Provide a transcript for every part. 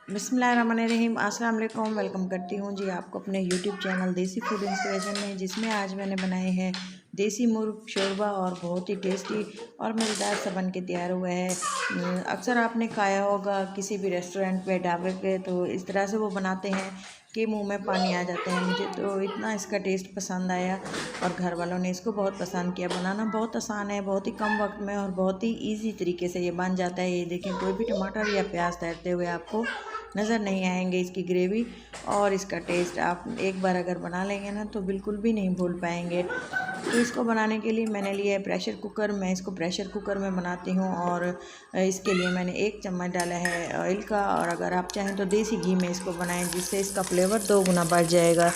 बिस्मिल्लाहिर्रहमानिर्रहीम, अस्सलाम वालेकुम। वेलकम करती हूँ जी आपको अपने यूट्यूब चैनल देसी फूड इंस्पिरेशन में, जिसमें आज मैंने बनाए हैं देसी मुर्ग शोरबा और बहुत ही टेस्टी और मज़ेदार सा बन के तैयार हुआ है। अक्सर आपने खाया होगा किसी भी रेस्टोरेंट पे, ढाबे पे, तो इस तरह से वो बनाते हैं कि मुंह में पानी आ जाते हैं। मुझे तो इतना इसका टेस्ट पसंद आया और घर वालों ने इसको बहुत पसंद किया। बनाना बहुत आसान है, बहुत ही कम वक्त में और बहुत ही ईजी तरीके से ये बन जाता है। ये देखें, कोई भी टमाटर या प्याज तैरते हुए आपको नज़र नहीं आएंगे। इसकी ग्रेवी और इसका टेस्ट आप एक बार अगर बना लेंगे ना तो बिल्कुल भी नहीं भूल पाएंगे। तो इसको बनाने के लिए मैंने लिया है प्रेशर कुकर। मैं इसको प्रेशर कुकर में बनाती हूँ और इसके लिए मैंने 1 चम्मच डाला है ऑयल का। और अगर आप चाहें तो देसी घी में इसको बनाएं, जिससे इसका फ्लेवर 2 गुना बढ़ जाएगा।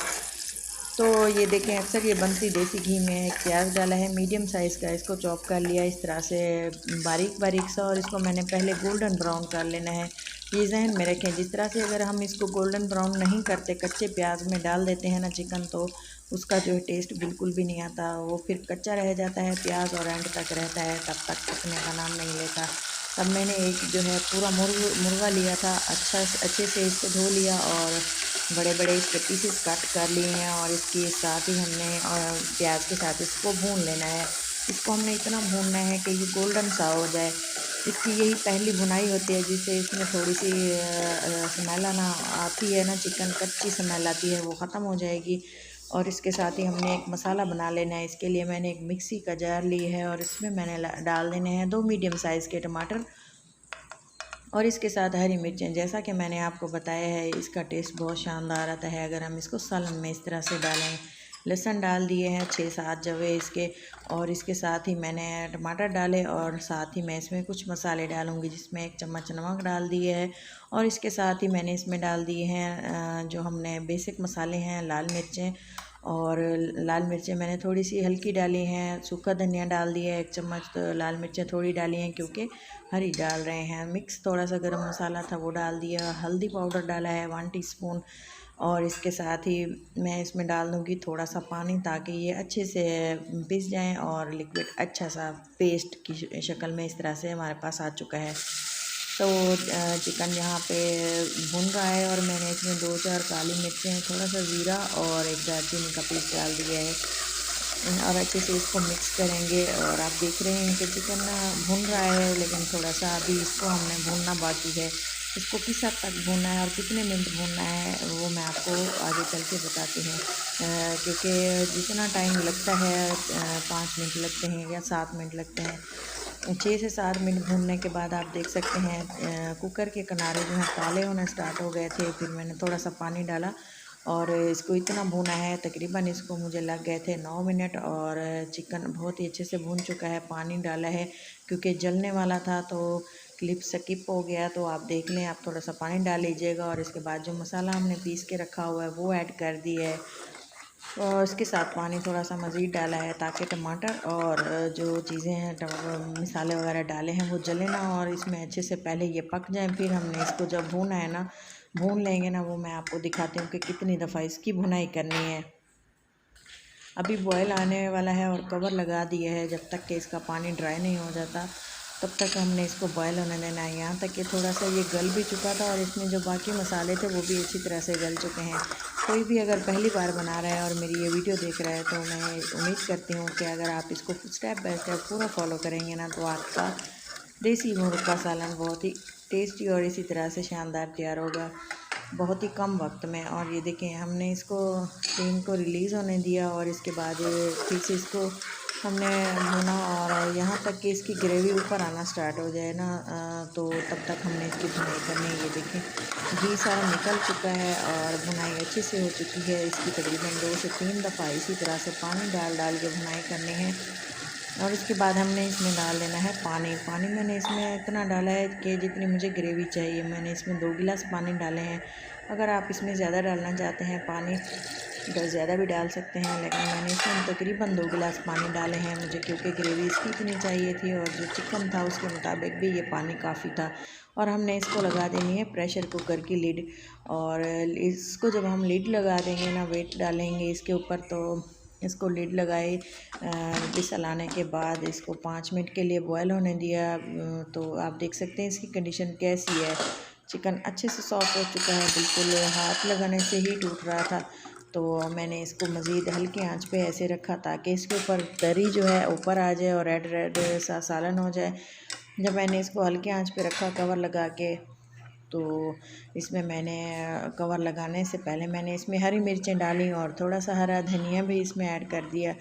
तो ये देखें, अक्सर ये बनती देसी घी में। एक प्याज डाला है मीडियम साइज़ का, इसको चॉप कर लिया इस तरह से बारीक बारीक सा, और इसको मैंने पहले गोल्डन ब्राउन कर लेना है। ये जहन में रखें, जिस तरह से अगर हम इसको गोल्डन ब्राउन नहीं करते, कच्चे प्याज में डाल देते हैं ना चिकन, तो उसका जो है टेस्ट बिल्कुल भी नहीं आता। वो फिर कच्चा रह जाता है प्याज और एंड तक रहता है, तब तक पकने का नाम नहीं लेता। तब मैंने एक जो है पूरा मुर्गा लिया था, अच्छे से इसको धो लिया और बड़े बड़े इसके पीसेस कट कर लिए हैं। और इसके साथ ही हमने प्याज के साथ इसको भून लेना है। इसको हमने इतना भूनना है कि ये गोल्डन सा हो जाए। इसकी यही पहली भुनाई होती है, जिससे इसमें थोड़ी सी स्मेल आना आती है ना, चिकन कच्ची स्मेल आती है, वो ख़त्म हो जाएगी। और इसके साथ ही हमने एक मसाला बना लेना है। इसके लिए मैंने एक मिक्सी का जार ली है और इसमें मैंने डाल देने हैं 2 मीडियम साइज़ के टमाटर और इसके साथ हरी मिर्चें। जैसा कि मैंने आपको बताया है, इसका टेस्ट बहुत शानदार आता है अगर हम इसको सालन में इस तरह से डालें। लहसुन डाल दिए हैं 6-7 जवे इसके, और इसके साथ ही मैंने टमाटर डाले और साथ ही मैं इसमें कुछ मसाले डालूँगी, जिसमें 1 चम्मच नमक डाल दिए है। और इसके साथ ही मैंने इसमें डाल दिए हैं जो हमने बेसिक मसाले हैं, लाल मिर्चें। और लाल मिर्चें मैंने थोड़ी सी हल्की डाली हैं। सूखा धनिया डाल दिया है 1 चम्मच। तो लाल मिर्चें थोड़ी डाली हैं क्योंकि हरी डाल रहे हैं। मिक्स थोड़ा सा गरम मसाला था वो डाल दिया। हल्दी पाउडर डाला है 1 टीस्पून। और इसके साथ ही मैं इसमें डाल दूँगी थोड़ा सा पानी, ताकि ये अच्छे से पिस जाएं और लिक्विड अच्छा सा पेस्ट की शक्ल में इस तरह से हमारे पास आ चुका है। तो चिकन यहाँ पे भुन रहा है और मैंने इसमें 2-4 काली मिर्चें, थोड़ा सा ज़ीरा और एक दालचीनी का पीस डाल दिया है। और अच्छे से इसको मिक्स करेंगे। और आप देख रहे हैं कि चिकन भुन रहा है, लेकिन थोड़ा सा अभी इसको हमने भूनना बाकी है। इसको किस हद तक भूनना है और कितने मिनट भूनना है वो मैं आपको आगे चल के बताती हूँ। क्योंकि जितना टाइम लगता है 5 मिनट लगते हैं या 7 मिनट लगते हैं, 6 से 7 मिनट भूनने के बाद आप देख सकते हैं कुकर के किनारे जो है काले होने स्टार्ट हो गए थे। फिर मैंने थोड़ा सा पानी डाला और इसको इतना भूना है, तकरीबन इसको मुझे लग गए थे 9 मिनट। और चिकन बहुत ही अच्छे से भून चुका है। पानी डाला है क्योंकि जलने वाला था, तो क्लिप स्किप हो गया, तो आप देख लें, आप थोड़ा सा पानी डाल लीजिएगा। और इसके बाद जो मसाला हमने पीस के रखा हुआ है वो ऐड कर दिया है और इसके साथ पानी थोड़ा सा मज़ीद डाला है, ताकि टमाटर और जो चीज़ें हैं मसाले वगैरह डाले हैं वो जले ना और इसमें अच्छे से पहले ये पक जाएं। फिर हमने इसको जब भूना है ना, भून लेंगे ना, वो मैं आपको दिखाती हूँ कि कितनी दफ़ा इसकी भुनाई करनी है। अभी बॉयल आने वाला है और कवर लगा दिया है। जब तक कि इसका पानी ड्राई नहीं हो जाता तब तक हमने इसको बॉयल होने देना है। यहाँ तक कि थोड़ा सा ये गल भी चुका था और इसमें जो बाकी मसाले थे वो भी अच्छी तरह से गल चुके हैं। कोई भी अगर पहली बार बना रहा है और मेरी ये वीडियो देख रहा है, तो मैं उम्मीद करती हूँ कि अगर आप इसको स्टेप बाय स्टेप पूरा फॉलो करेंगे ना, तो आपका देसी मुर्ग का सालन बहुत ही टेस्टी और इसी तरह से शानदार तैयार होगा बहुत ही कम वक्त में। और ये देखें, हमने इसको स्टीम को रिलीज़ होने दिया और इसके बाद फिर से इसको हमने भुना और यहाँ तक कि इसकी ग्रेवी ऊपर आना स्टार्ट हो जाए ना, तो तब तक हमने इसकी भुनाई करनी है। ये देखें, घी सारा निकल चुका है और भुनाई अच्छे से हो चुकी है। इसकी तकरीबन 2 से 3 दफ़ा इसी तरह से पानी डाल डाल के भुनाई करनी है। और इसके बाद हमने इसमें डाल लेना है पानी। पानी मैंने इसमें इतना डाला है कि जितनी मुझे ग्रेवी चाहिए। मैंने इसमें 2 गिलास पानी डाले हैं। अगर आप इसमें ज़्यादा डालना चाहते हैं पानी तो ज़्यादा भी डाल सकते हैं, लेकिन मैंने इसमें तकरीबन 2 गिलास पानी डाले हैं मुझे, क्योंकि ग्रेवी इसकी इतनी चाहिए थी और जो चिकन था उसके मुताबिक भी ये पानी काफ़ी था। और हमने इसको लगा देनी है प्रेशर कुकर की लिड। और इसको जब हम लिड लगा देंगे ना, वेट डालेंगे इसके ऊपर, तो इसको लिड लगाए विसल आने के बाद इसको 5 मिनट के लिए बॉयल होने दिया। तो आप देख सकते हैं इसकी कंडीशन कैसी है। चिकन अच्छे से सॉफ्ट हो चुका है, बिल्कुल हाथ लगाने से ही टूट रहा था। तो मैंने इसको मज़ीद हल्की आंच पे ऐसे रखा ताकि इसके ऊपर तरी जो है ऊपर आ जाए और रेड रेड सा सालन हो जाए। जब मैंने इसको हल्की आंच पे रखा कवर लगा के, तो इसमें मैंने कवर लगाने से पहले मैंने इसमें हरी मिर्चें डाली और थोड़ा सा हरा धनिया भी इसमें ऐड कर दिया,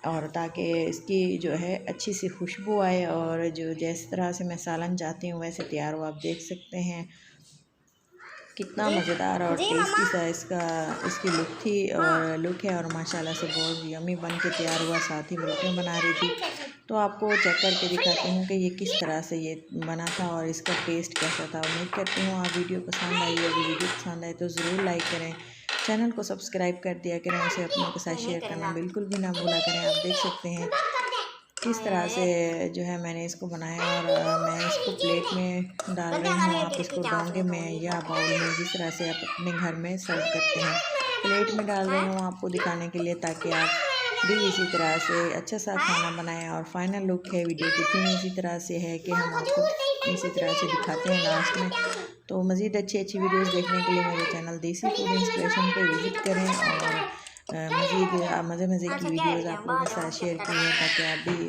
और ताकि इसकी जो है अच्छी सी खुशबू आए और जो जिस तरह से मैं सालन चाहती हूँ वैसे तैयार हो। आप देख सकते हैं कितना मज़ेदार और टेस्टी सा इसकी लुक थी और लुक है, और माशाल्लाह से बहुत यमी बन के तैयार हुआ। साथ ही मिलकर बना रही थी, तो आपको चेक करके दिखाती हूँ कि ये किस तरह से ये बना था और इसका टेस्ट कैसा था। उम्मीद करती हूँ आप वीडियो पसंद आई होगी। वीडियो पसंद आए तो ज़रूर लाइक करें, चैनल को सब्सक्राइब कर दिया करें, उसे अपनों के साथ शेयर करना बिल्कुल भी ना भूला करें। आप देख सकते हैं किस तरह से जो है मैंने इसको बनाया, और मैं इसको प्लेट में डाल रही हूँ। आप इसको डोंगे में या बाउल में जिस तरह से आप अपने घर में सर्व करते हैं, प्लेट में डाल रही हूँ आपको दिखाने के लिए, ताकि आप भी इसी तरह से अच्छा सा खाना बनाएं। और फाइनल लुक है वीडियो की थीम इसी तरह से है कि हम आपको इसी तरह से दिखाते हैं लास्ट में। तो मज़ीद अच्छी वीडियोज़ देखने के लिए मेरे चैनल देसी फूड इंस्पिरेशन पर विज़िट करें, और मज़ीद मज़े की वीडियोज़ आप लोगों के साथ शेयर की है ताकि आप भी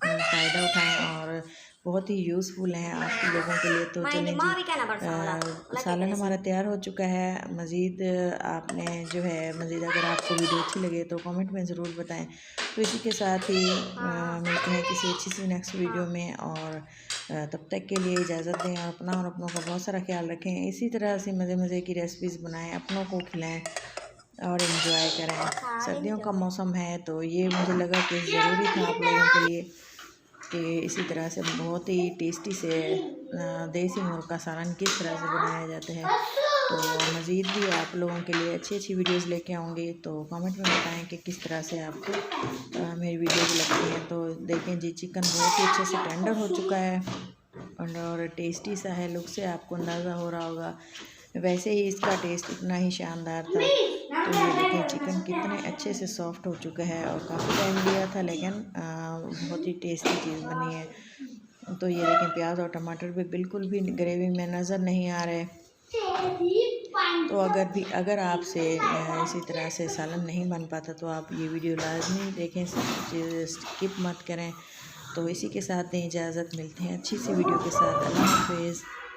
फ़ायदा उठाएं, और बहुत ही यूज़फुल हैं आप लोगों के लिए। तो चलें जी, सालन हमारा तैयार हो चुका है। मज़ीद आपने जो है मज़ीद अगर आपको वीडियो अच्छी लगे तो कमेंट में ज़रूर बताएं। तो इसी के साथ ही मिलते हैं किसी अच्छी सी नेक्स्ट वीडियो में, और तब तक के लिए इजाज़त दें, और अपना और अपनों का बहुत सारा ख्याल रखें। इसी तरह से मज़े की रेसिपीज़ बनाएं, अपनों को खिलाएं और एंजॉय करें। सर्दियों का मौसम है तो ये मुझे लगा कि ज़रूरी था आप लोगों के लिए कि इसी तरह से बहुत ही टेस्टी से देसी मुर्ग का सालन किस तरह से बनाया जाता है। तो मज़ीद भी आप लोगों के लिए अच्छी वीडियोज़ लेके आऊँगी, तो कमेंट में बताएं कि किस तरह से आपको मेरी वीडियोज़ लगती हैं। तो देखें जी, चिकन बहुत ही अच्छे से टेंडर हो चुका है और टेस्टी सा है। लुक से आपको अंदाज़ा हो रहा होगा, वैसे ही इसका टेस्ट इतना ही शानदार था। तो ये देखें चिकन कितने अच्छे से सॉफ्ट हो चुका है, और काफ़ी टाइम लिया था लेकिन बहुत ही टेस्टी चीज़ बनी है। तो ये देखें प्याज और टमाटर भी बिल्कुल भी ग्रेवी में नज़र नहीं आ रहे। तो अगर आपसे इसी तरह से सालन नहीं बन पाता तो आप ये वीडियो लाजमी देखें, स्किप मत करें। तो इसी के साथ दें इजाज़त, मिलते हैं अच्छी सी वीडियो के साथ। अल्लाह हाफ़िज़।